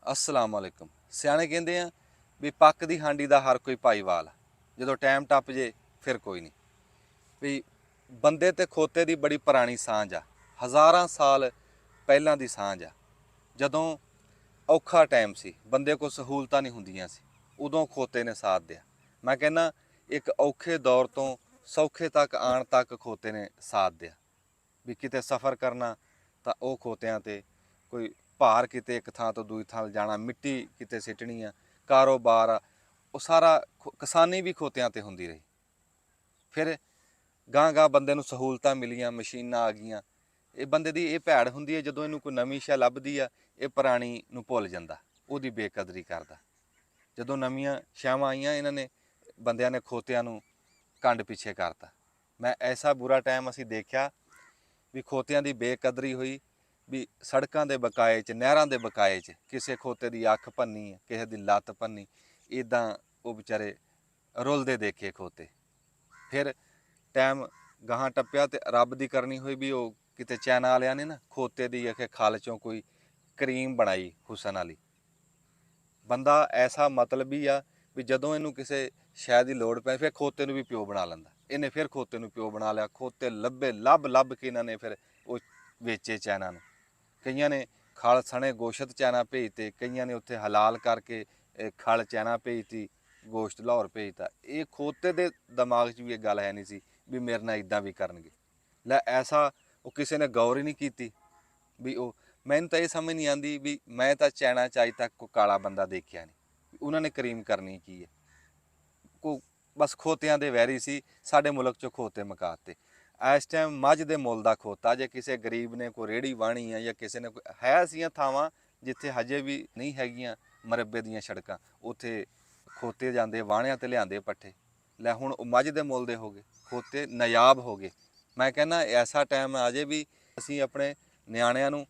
अस्सलाम वालेकुम। सियाणे कहते हैं भी पकदी हांडी दा हर कोई भाईवाल, जो टाइम टप जे फिर कोई नहीं। भी बंदे ते खोते दी बड़ी पुरानी सांझ आ, हज़ारां साल पहलां दी सांझ आ। जदों औखा टाइम सी, बंदे को सहूलतां नहीं हुंदियां सी, उदों खोते ने साथ दिया। मैं कहना एक औखे दौर तो सौखे तक आण तक खोते ने साथ दिया। भी किते सफ़र करना तो वह खोतियां ते, कोई भार किते एक थां तो दूई थां जाना, मिट्टी किते सिटनी आ, कारोबार आ, वो सारा किसानी भी खोतियां ते हुंदी रही। फिर गां गां बंदे नूं सहूलतां मिलियां, मशीनां आ गईयां। ये बंदे दी ये भैड़ हुंदी है, जदों इनू कोई नवीं शै लभदी आ ये पुरानी नूं भुल जांदा, उहदी बेकदरी करदा। जदों नवीआं शैवां आईयां, इन्हां ने बंदियां ने खोतियां नूं कंड पिछे करता। मैं ऐसा बुरा टाइम असीं देखिआ भी खोतियां दी बेकदरी हुई। भी सड़कां दे बकाए च, नहरां दे बकाए च किसे खोते दी अख भन्नी, किसे दी लत्त भन्नी, इदां वो बेचारे रुलदे देखे खोते। फिर टाइम गाहां टप्पिआ ते रब दी करनी हुई भी वो किते चाइना वालिआं ने ना खोते दी आखे खल चों कोई क्रीम बनाई हुसन वाली। बंदा ऐसा मतलबी आ भी जदों इनू किसे शै दी लोड़ पै, फिर खोते नूं भी प्यो बना लैंदा। इन्हें फिर खोते नूं प्यो बना लिया। खोते लब्भे लभ लभ के इन्हां ने फिर वो वेचे चाइना नूं। कईयां ने खल सने गोशत चाइना भेजते, कईयां ने उत्थे हलाल करके खल चाइना भेजती, गोश्त लाहौर भेजता। ये खोते दे दिमाग च भी ये गल है नहीं सी भी मेरे नाल इदां भी करनगे। लै ऐसा वो किसी ने गौर ही नहीं की भी वो। मैनूं तो ये समझ नहीं आती भी मैं तो चाइना च अज तक कोई काला बंदा देखिया नहीं, उन्होंने करीम करनी की है। को बस खोतियां दे वैरी सी, साडे मुल्क चों खोते मकाते। इस टाइम मझ दे मुल दा खोता, जे किसी गरीब ने कोई रेहड़ी वाहनी है या किसी ने कोई है ऐसियां थावां जिथे हजे भी नहीं हैगियां मरब्बे दियां सड़कां, उत्थे खोते जांदे वाहणियां ते लिआंदे पट्ठे। लै हुण मझ दे मुल दे हो गए, खोते नायाब हो गए। मैं कहना ऐसा टाइम अजे भी असीं अपने निआणिआं नूं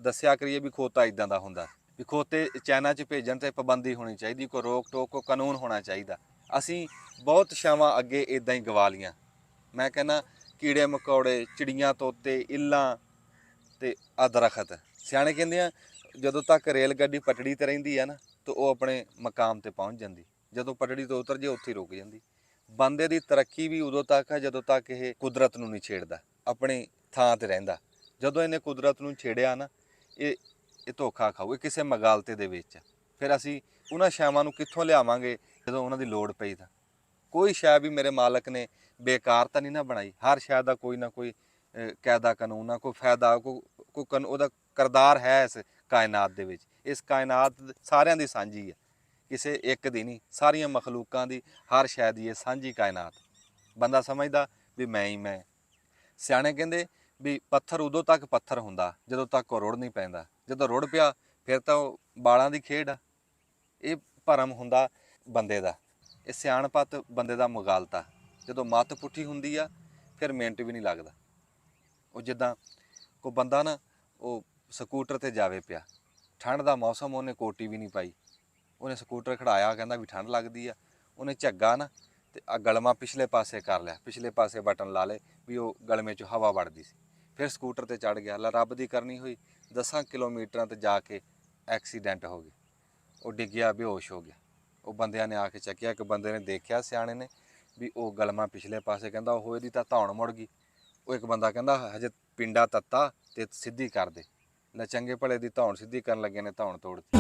दस्सिआ करिए भी खोता इदां दा हुंदा, भी खोते चाइना च भेजण ते पाबंदी होनी चाहिदी, कोई रोक टोक कोई कानून होना चाहिदा। असीं बहुत छावां अगे इदां ही गवा लीआं। मैं कहना कीड़े मकौड़े, चिड़ियां तोते, इल्लां ते आ दरखत, सियाणे कहंदे आ जदों तक रेल गड्डी पटड़ी ते रहिंदी है ना तो वो अपने मकाम ते पहुँच जांदी, जदों पटड़ी तो उतर जे उत्थे रुक जांदी। बंदे दी तरक्की भी उदों तक है जदों तक ये कुदरत नूं नहीं छेड़दा, अपनी थां ते रहिंदा। जदों इन्हें कुदरत नूं छेड़िआ ना ये धोखा खाऊ, ये किसे मगालते दे विच। फिर असीं उन्हां शैवां नूं कित्थों लिआवांगे जदों उन्हां दी लोड़ पई तां। कोई शै भी मेरे मालक ने बेकार तो नहीं ना बनाई, हर शै दा कोई ना कोई कायदा कानून आ, कोई फायदा, कोई ਉਹਦਾ करदार है इस कायनात दे विच। इस कायनात सारिਆਂ दी सांझी है, किसे एक दी नहीं, सारियां मखलूकां दी, हर शै दी सांझी कायनात। बंदा समझदा भी मैं ही मैं। सियाणे कहंदे भी पत्थर उदों तक पत्थर हुंदा जदों तक रुड़ नहीं पैंदा, जदों रुड़ पिया फिर तो बालां दी खेड आ। ये भरम हुंदा बंदे दा, ये सियाणपत बंदे दा मुगालता। जदों मत्त पुट्ठी हुंदी आ फिर मिंट भी नहीं लगदा। वो जिद्दां कोई बंदा ना वो ਸਕੂਟਰ ते जावे पिया, ठंड का मौसम, उन्हें कोटी भी नहीं पाई, उन्हें ਸਕੂਟਰ खड़ाया, कहता भी ठंड लगती है। उन्हें झग्गा ना तो आ गलमा पिछले पासे कर लिया, पिछले पासे बटन ला ले भी वो गलमे चो हवा वड़ती सी। फिर ਸਕੂਟਰ ते चढ़ गया। ला रब की करनी हुई 10 किलोमीटर ते जाके एक्सीडेंट हो गया, वो डिग्गिया बेहोश हो गया। वो बंदियां ने आके चकिया, एक बंदे ने देखा सियाणे ने भी वो गलमा पिछले पासे, कहता वो ਇਹਦੀ ਤਾਂ ਧੌਣ मुड़ गई। वो एक बंदा कहता हजे पिंडा तत्ता ते सीधी कर दे। ਲੈ ਚੰਗੇ ਭਲੇ ਦੀ ਧੌਣ ਸਿੱਧੀ ਕਰਨ ਲੱਗੇ ਨੇ ਧੌਣ ਤੋੜਤੀ।